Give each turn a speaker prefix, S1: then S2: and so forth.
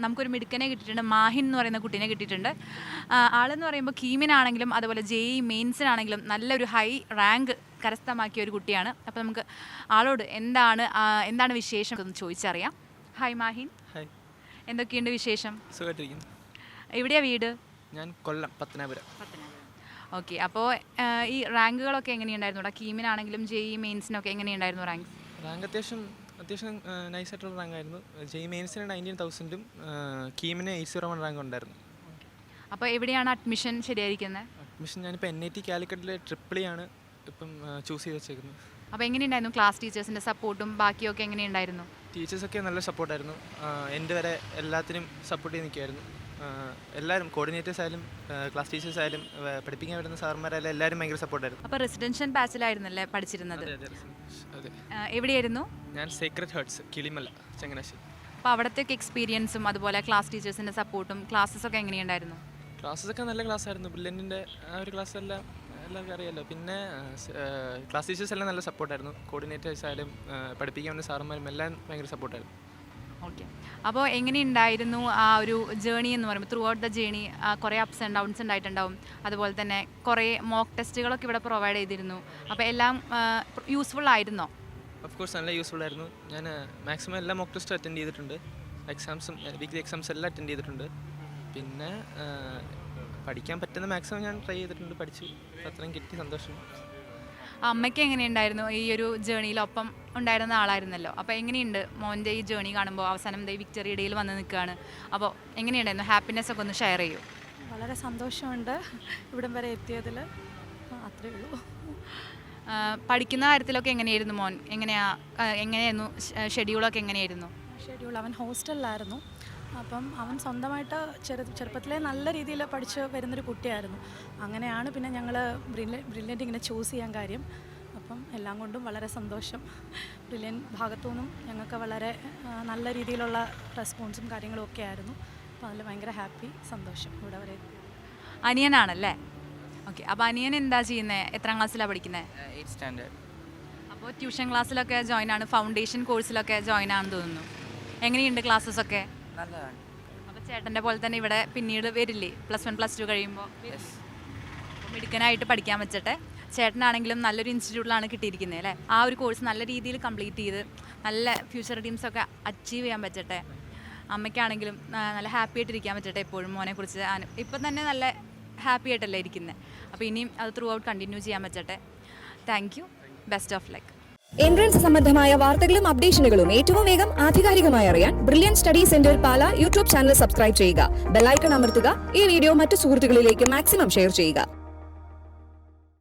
S1: നമുക്കൊരു മിടുക്കനെ കിട്ടിയിട്ടുണ്ട്. മാഹിൻ എന്ന് പറയുന്ന കുട്ടീനെ കിട്ടിയിട്ടുണ്ട്. ആളെന്ന് പറയുമ്പോൾ കീമിനാണെങ്കിലും അതുപോലെ JEE മെയിൻസിനാണെങ്കിലും നല്ലൊരു ഹൈ റാങ്ക് കരസ്ഥമാക്കിയ ഒരു കുട്ടിയാണ്. അപ്പോൾ നമുക്ക് ആളോട് എന്താണ് വിശേഷം എന്ന് ചോദിച്ചറിയാം. ഹായ് മാഹിൻ.
S2: ഹായ്.
S1: എന്തൊക്കെയുണ്ട് വിശേഷം?
S2: സുഖമായിട്ടിരിക്കുന്നു.
S1: എവിടെയാണ് വീട്?
S2: ഞാൻ കൊല്ലം പത്തനാപുരം.
S1: ഓക്കെ. അപ്പോൾ ഈ റാങ്കുകളൊക്കെ എങ്ങനെയുണ്ടായിരുന്നു? കീമിനാണെങ്കിലും JEE മെയിൻസിനൊക്കെ എങ്ങനെയുണ്ടായിരുന്നു റാങ്ക്?
S2: റാങ്ക് അത്യാവശ്യം നൈസായിട്ടുള്ള റാങ്ക് ആയിരുന്നു. JEE മെയിൻസിന് 19,000ഉം കീമിന് 801 റാങ്ക് ഉണ്ടായിരുന്നു.
S1: അപ്പോൾ എവിടെയാണ് അഡ്മിഷൻ ശരിയായിരിക്കുന്നത്?
S2: അഡ്മിഷൻ ഞാനിപ്പോൾ NIT കാലിക്കറ്റിലെ ട്രിപ്പിളിയാണ് ഇപ്പം ചൂസ് ചെയ്ത് വെച്ചേക്കുന്നത്.
S1: അപ്പോൾ എങ്ങനെയുണ്ടായിരുന്നു ക്ലാസ് ടീച്ചേഴ്സിൻ്റെ സപ്പോർട്ടും ബാക്കിയൊക്കെ എങ്ങനെയുണ്ടായിരുന്നു?
S2: ടീച്ചേഴ്സൊക്കെ നല്ല സപ്പോർട്ടായിരുന്നു. എൻ്റെ വരെ എല്ലാത്തിനും സപ്പോർട്ട് ചെയ്ത് നിൽക്കുമായിരുന്നു. എല്ലാവരും കോർഡിനേറ്റേഴ്സ് ആയാലും ക്ലാസ് ടീച്ചേഴ്സ് ആയാലും പഠിപ്പിക്കാൻ വരുന്ന സാർമാരായാലും എല്ലാവരും ഭയങ്കര സപ്പോർട്ടായിരുന്നു.
S1: അപ്പോൾ റെസിഡൻഷ്യൽ ബാച്ചിലായിരുന്നല്ലേ പഠിച്ചിരുന്നത്?
S2: അതെ.
S1: എവിടെയായിരുന്നു?
S2: ഞാൻ സേക്രഡ് ഹേർട്സ് കിളിമല, ചങ്ങനാശ്ശേരി.
S1: അപ്പോൾ അവിടത്തേക്ക് എക്സ്പീരിയൻസും അതുപോലെ ക്ലാസ് ടീച്ചേഴ്സിൻ്റെ സപ്പോർട്ടും ക്ലാസ്സസൊക്കെ എങ്ങനെയുണ്ടായിരുന്നു?
S2: ക്ലാസ്സൊക്കെ നല്ല ക്ലാസ്സായിരുന്നു. ബ്രില്യൻറ്റിൻ്റെ ആ ഒരു ക്ലാസ് എല്ലാവർക്കും അറിയാമല്ലോ. പിന്നെ ക്ലാസ് ടീച്ചേഴ്സ് എല്ലാം നല്ല സപ്പോർട്ടായിരുന്നു. കോർഡിനേറ്റേഴ്സ് ആയാലും പഠിപ്പിക്കാൻ വന്ന സാറന്മാരും എല്ലാം ഭയങ്കര സപ്പോർട്ടായിരുന്നു.
S1: ഓക്കെ. അപ്പോൾ എങ്ങനെയുണ്ടായിരുന്നു ആ ഒരു ജേണി എന്ന് പറയുമ്പോൾ? ത്രൂ ഔട്ട് ദ ജേണി കുറേ അപ്സ് ആൻഡ് ഡൗൺസ് ഉണ്ടായിട്ടുണ്ടാവും. അതുപോലെ തന്നെ കുറേ മോക്ക് ടെസ്റ്റുകളൊക്കെ ഇവിടെ പ്രൊവൈഡ് ചെയ്തിരുന്നു. അപ്പോൾ എല്ലാം യൂസ്ഫുൾ ആയിരുന്നോ?
S2: ഓഫ് കോഴ്സ് നല്ല യൂസ്ഫുൾ ആയിരുന്നു. ഞാൻ മാക്സിമം എല്ലാ മോക്ക് ടെസ്റ്റും അറ്റൻഡ് ചെയ്തിട്ടുണ്ട്. എക്സാംസും വീക്ക്ലി എക്സാംസ് എല്ലാം അറ്റൻഡ് ചെയ്തിട്ടുണ്ട്. പിന്നെ പഠിക്കാൻ പറ്റുന്ന മാക്സിമം ഞാൻ ട്രൈ ചെയ്തിട്ടുണ്ട്. പഠിച്ച് അത്രയും കിട്ടി, സന്തോഷം.
S1: അമ്മയ്ക്ക് എങ്ങനെയുണ്ടായിരുന്നു? ഈ ഒരു ജേണിയിലൊപ്പം ഉണ്ടായിരുന്ന ആളായിരുന്നല്ലോ. അപ്പോൾ എങ്ങനെയുണ്ട് മോൻ്റെ ഈ ജേണി കാണുമ്പോൾ? അവസാനം വിക്ടറി ഡേയിൽ വന്ന് നിൽക്കുകയാണ്. അപ്പോൾ എങ്ങനെയുണ്ടായിരുന്നു? ഹാപ്പിനെസ് ഒക്കെ ഒന്ന് ഷെയർ ചെയ്യൂ.
S3: വളരെ സന്തോഷമുണ്ട് ഇവിടം വരെ എത്തിയതിൽ. അത്രയേ ഉള്ളൂ.
S1: പഠിക്കുന്ന കാര്യത്തിലൊക്കെ എങ്ങനെയായിരുന്നു മോൻ? എങ്ങനെയായിരുന്നു ഷെഡ്യൂളൊക്കെ എങ്ങനെയായിരുന്നു?
S3: ഷെഡ്യൂൾ അവൻ ഹോസ്റ്റലിലായിരുന്നു. അപ്പം അവൻ സ്വന്തമായിട്ട് ചെറുപ്പത്തിലേ നല്ല രീതിയിൽ പഠിച്ച് വരുന്നൊരു കുട്ടിയായിരുന്നു. അങ്ങനെയാണ് പിന്നെ ഞങ്ങൾ ബ്രില്യൻ്റ് ഇങ്ങനെ ചൂസ് ചെയ്യാൻ കാര്യം. അപ്പം എല്ലാം കൊണ്ടും വളരെ സന്തോഷം. ബ്രില്യൻ ഭാഗത്തു നിന്നും ഞങ്ങൾക്ക് വളരെ നല്ല രീതിയിലുള്ള റെസ്പോൺസും കാര്യങ്ങളും ഒക്കെ ആയിരുന്നു. അപ്പോൾ അതിൽ ഭയങ്കര ഹാപ്പി, സന്തോഷം ഇവിടെ വരെ.
S1: അനിയനാണല്ലേ? ഓക്കെ. അപ്പോൾ അനിയൻ എന്താ ചെയ്യുന്നത്? എത്രാം ക്ലാസ്സിലാണ് പഠിക്കുന്നത്?
S4: 8th standard.
S1: അപ്പോൾ ട്യൂഷൻ ക്ലാസ്സിലൊക്കെ ജോയിൻ ആണ്, ഫൗണ്ടേഷൻ കോഴ്സിലൊക്കെ ജോയിൻ ആണെന്ന് തോന്നുന്നു. എങ്ങനെയുണ്ട് ക്ലാസ്സസൊക്കെ?
S4: നല്ലതാണ്.
S1: അപ്പോൾ ചേട്ടൻ്റെ പോലെ തന്നെ ഇവിടെ പിന്നീട് വരില്ലേ +1 +2 കഴിയുമ്പോൾ? അപ്പോൾ മിടുക്കനായിട്ട് പഠിക്കാൻ വെച്ചിട്ടെ. ചേട്ടനാണെങ്കിലും നല്ലൊരു ഇൻസ്റ്റിറ്റ്യൂട്ടിലാണ് കിട്ടിയിരിക്കുന്നത് അല്ലേ? ആ ഒരു കോഴ്സ് നല്ല രീതിയിൽ കംപ്ലീറ്റ് ചെയ്ത് നല്ല ഫ്യൂച്ചർ ഡ്രീംസൊക്കെ അച്ചീവ് ചെയ്യാൻ പറ്റട്ടെ. അമ്മയ്ക്കാണെങ്കിലും നല്ല ഹാപ്പി ആയിട്ടിരിക്കാൻ പറ്റട്ടെ എപ്പോഴും മോനെക്കുറിച്ച്. ഇപ്പം തന്നെ നല്ല ഹാപ്പി ആയിട്ടല്ലേ ഇരിക്കുന്നത്. അപ്പോൾ ഇനിയും അത് ത്രൂ ഔട്ട് കണ്ടിന്യൂ ചെയ്യാൻ പറ്റട്ടെ. Thank you. Best of luck.
S5: Entrance സംബന്ധമായ വാർത്തകളും അപ്ഡേഷനുകളും ഏറ്റവും വേഗം ആധികാരികമായി അറിയാൻ brilliant study centre Pala YouTube channel subscribe ചെയ്യുക. ബെൽ ഐക്കൺ അമർത്തുക. ഈ വീഡിയോ മറ്റു സുഹൃത്തുക്കളിലേക്ക് മാക്സിമം ഷെയർ ചെയ്യുക.